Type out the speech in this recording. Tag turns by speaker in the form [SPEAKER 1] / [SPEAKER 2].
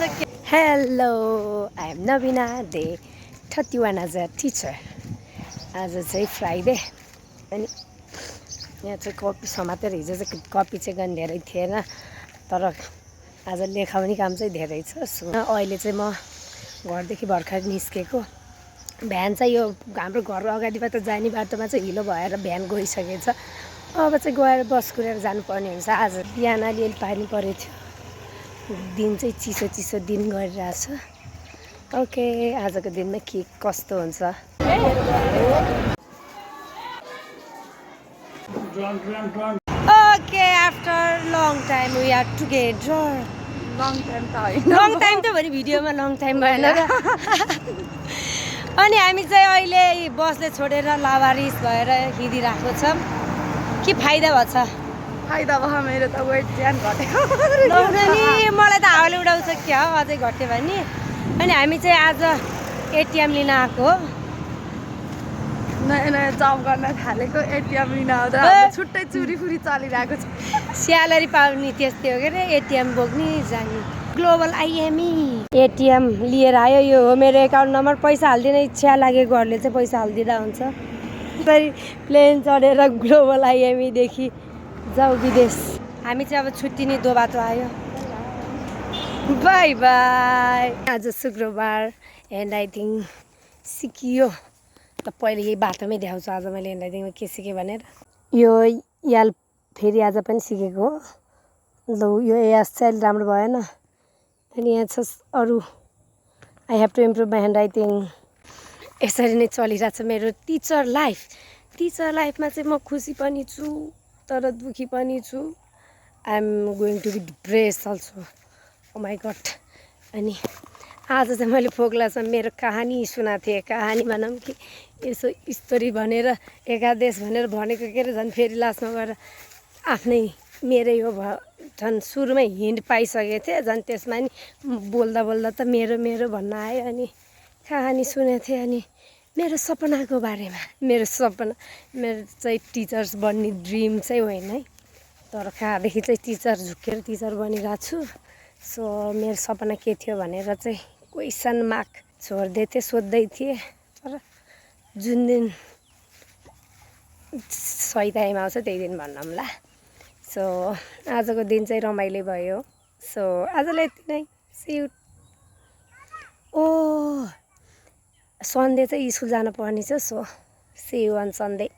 [SPEAKER 1] Hello, I am Navina, the 31 as a teacher. आज चाहिँ Friday अनि यहाँ चाहिँ कपी समातेर हिजो चाहिँ कपी चाहिँ गर्ने धेरै थिएन तर आज लेखाउने काम चाहिँ धेरै छ अहिले चाहिँ म घरदेखि भर्खर निस्केको भ्यान चाहिँ यो हाम्रो घर अगाडिबाट जाने बाटोमा चाहिँ हिलो भएर भ्यान गइसकेछ अब चाहिँ गएर बस कुरेर जानुपर्ने हुन्छ आज बिहान अलिअलि पानी परेको थियो दिन चाहिँ चिसो चिसो दिन गरिरहेछ ओके आजको दिनमा के कस्तो हुन्छ okay after long time we are together long time त भने भिडियोमा लङ टाइम भएन र अनि हामी चाहिँ अहिले बसले छोडेर लावारिस भएर हिँडिरहेको छौँ के फाइदा भछ
[SPEAKER 2] फाइदा भयो मेरो त वेट ज्यान घटेको
[SPEAKER 1] नि मलाई त हावाले उडाउँछ क्या हो अझै घट्यो भने अनि हामी चाहिँ आज एटिएम लिन आएको
[SPEAKER 2] नयाँ नयाँ जब गर्न थालेको एटिएम लिन आउँदा छुट्टै चुरीफुरी चलिरहेको छ
[SPEAKER 1] स्यालेरी पाउने त्यस्तै हो के अरे एटिएम बोक्ने जाने ग्लोबल आइएमई एटिएम लिएर आयो यो हो मेरो एकाउन्ट नम्बर पैसा हाल्दिन इच्छा लागेकोहरूले चाहिँ पैसा हालिदिँदा हुन्छ फेरि प्लेन चढेर ग्लोबल आइएमईदेखि जाऊ विदेश हामी चाहिँ अब छुट्टिने दो बाटो आयो बाई बाई आज शुक्रबार एन्ड आई थिङ्क सिकियो त पहिले यही बाटोमै देखाउँछु आज मैले एन्ड आई थिङ्कमा के सिकेँ भनेर यो याल फेरि आज पनि सिकेको ल यो यास चाहिँ राम्रो भएन अनि यहाँ छ अरू I have to improve my hand writing यसरी नै चलिरहेछ मेरो टिचर लाइफमा चाहिँ म खुसी पनि छु तर दुःखी पनि छु I am going to be depress also oh my god अनि आज चाहिँ मैले फोक क्लासमा मेरो कहानी सुनाएको थिएँ कहानी भनौँ कि यसो स्टोरी भनेर एकादेश भनेर भनेको के अरे झन् फेरि लास्टमा गएर आफ्नै मेरै हो झन् सुरुमै हिन्ट पाइसकेको थिएँ झन् त्यसमा नि बोल्दा बोल्दा त मेरो भन्न आयो अनि कहानी सुनेको थिएँ अनि मेरो सपनाको बारेमा मेरो चाहिँ टिचर्स बन्ने ड्रिम चाहिँ होइन है तर कहाँदेखि चाहिँ टिचर झुकेर टिचर बनिरहेको छु सो मेरो सपना के थियो भनेर चाहिँ क्वेसन मार्क छोड्दै थिएँ सोध्दै थिएँ तर जुन दिन सही टाइम आउँछ त्यही दिन भनौँला सो आजको दिन चाहिँ रमाइलो भयो सो आजलाई यति नै सी यू ओ सन्डे चाहिँ स्कुल जानु पर्ने छ so see you on Sunday